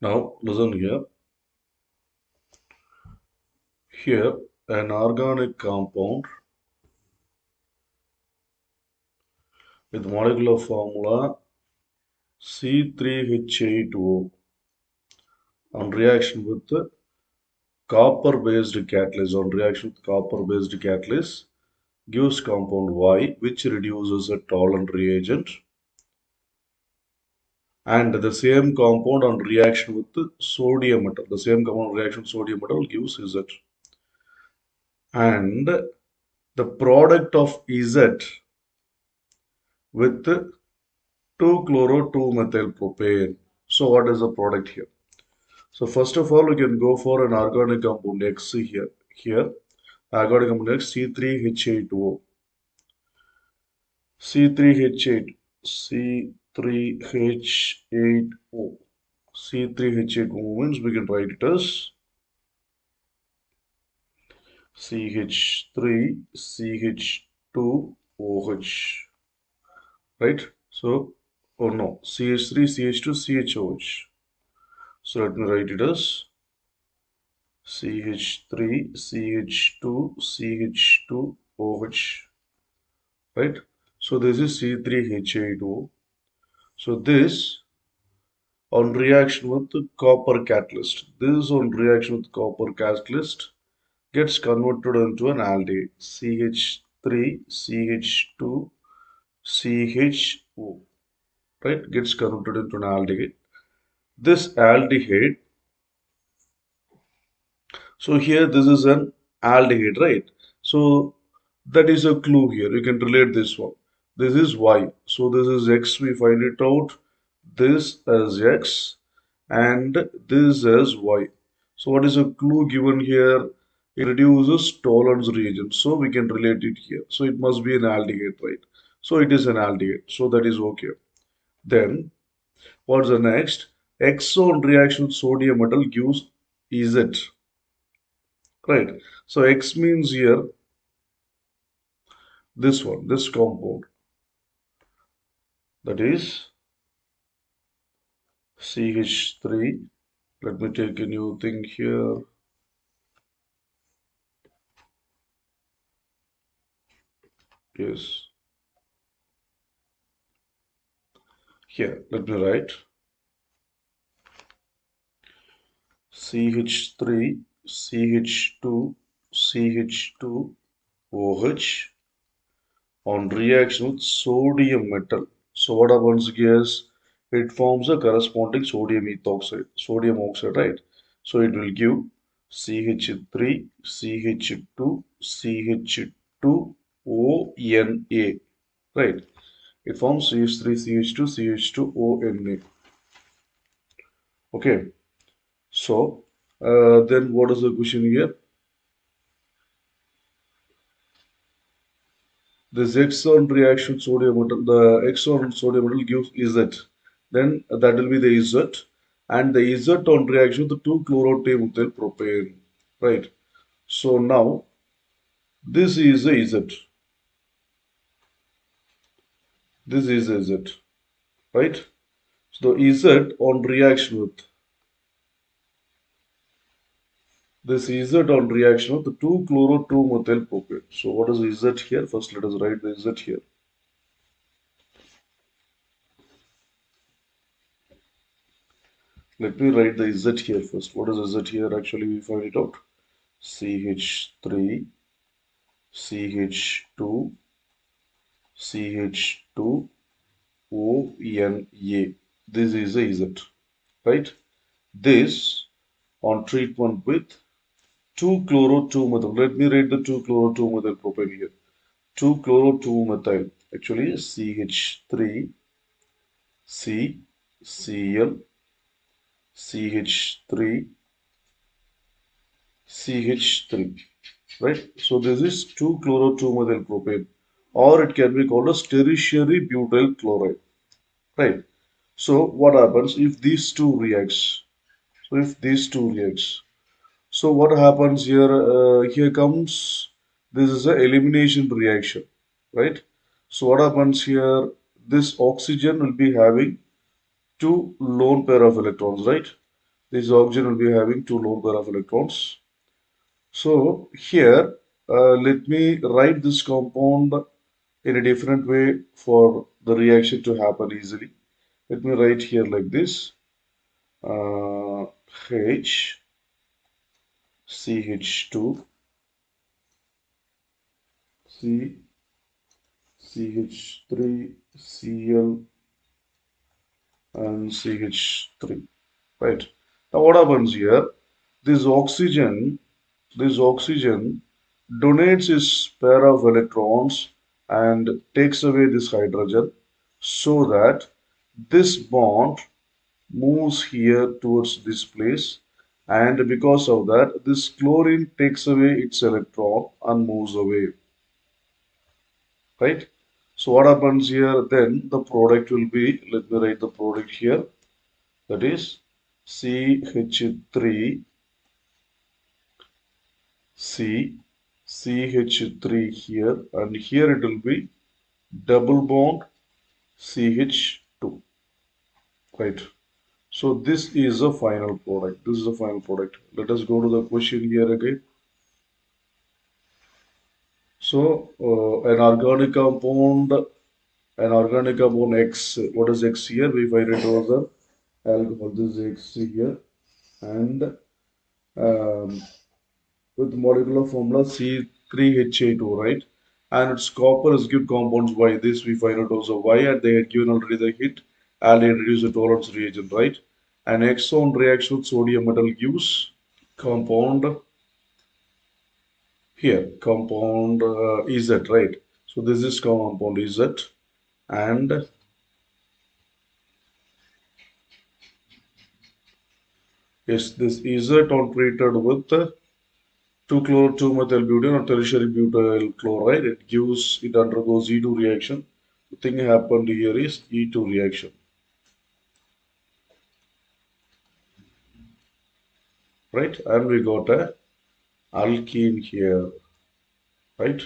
Now listen here. Here, an organic compound with molecular formula C3H8O on reaction with copper-based catalyst gives compound Y, which reduces a tolerant reagent, and the same compound on reaction with the sodium metal. The same compound reaction with sodium metal gives Z. And the product of Z with 2-chloro-2-methyl propane. So what is the product here? So first of all, we can go for an organic compound X here. Here, organic compound X C3H8O. C3H8. C3H8O. C3H8O means we can write it as CH3 CH2OH. Right? So, oh no, CH3 CH2 CHOH. So let me write it as CH3 CH2 CH2OH. Right? So this is C3H8O. So this on reaction with the copper catalyst. This on reaction with copper catalyst gets converted into an aldehyde CH3 CH2 CHO. Right? Gets converted into an aldehyde. This aldehyde, so here this is an aldehyde, right? So that is a clue here. You can relate this one. This is Y. So this is X. We find it out. This as X and this as Y. So what is a clue given here? It reduces tolerance reagent. So we can relate it here. So it must be an aldehyde, right? So it is an aldehyde. So that is okay. Then what's the next? Exon reaction with sodium metal gives Z. Right. So X means here this one, this compound. That is CH3. Let me take a new thing here. Yes. Here, let me write CH3, CH2, CH2OH on reaction with sodium metal. So what happens is it forms a corresponding sodium ethoxide, sodium oxide, right? So it will give CH3, CH2, CH2ONA, right? It forms CH3, CH2, CH2ONA. Okay. So then what is the question here? This Xon reaction sodium metal, the Xon sodium metal gives Z. Then that will be the Z. And the Z on reaction the 2-chloro-2-methyl propane. Right. So now this is the Z. This is the Z. Right. So the Z on reaction with this Z on reaction with the 2-chloro-2-methyl propane. So what is Z here? First let us write the Z here. Let me write the Z here first. What is Z here? Actually, we find it out. CH3, CH2, CH2, ONA. This is a Z, right? This on treatment with 2-chloro-2-methyl. Let me write the 2-chloro-2-methyl propane here. 2-chloro-2-methyl. Actually, CH3, C, Cl, CH3, CH3, right? So this is 2-chloro-2-methyl propane, or it can be called as tertiary butyl chloride, right? So what happens if these two reacts? So if these two reacts, so what happens here? Here comes this is a elimination reaction, right? So what happens here? This oxygen will be having two lone pair of electrons, right? This oxygen will be having two lone pair of electrons. So here, let me write this compound in a different way for the reaction to happen easily. Let me write here like this. H CH2 C CH3 Cl and CH3. Right. Now what happens here? This oxygen, this oxygen donates its pair of electrons and takes away this hydrogen so that this bond moves here towards this place, and because of that this chlorine takes away its electron and moves away, right? So what happens here, then the product will be, let me write the product here, that is CH3 C CH3 here, and here it will be double bond CH2, right? So this is a final product. This is a final product. Let us go to the question here again. So an organic compound X. What is X here? We find it was a alcohol. This is X here, and with molecular formula C3H8O, right? And its copper is given compounds Y. This we find out also Y, and they had given already the hit, and they reduce the tolerance reagent, right? An exon reaction with sodium metal gives compound here, compound Z, right? So this is compound Z, and yes, this Z on treated with 2-chloro-2-methyl-butane or tertiary butyl chloride. It undergoes E2 reaction. The thing happened here is E2 reaction, right? And we got a alkene here, right?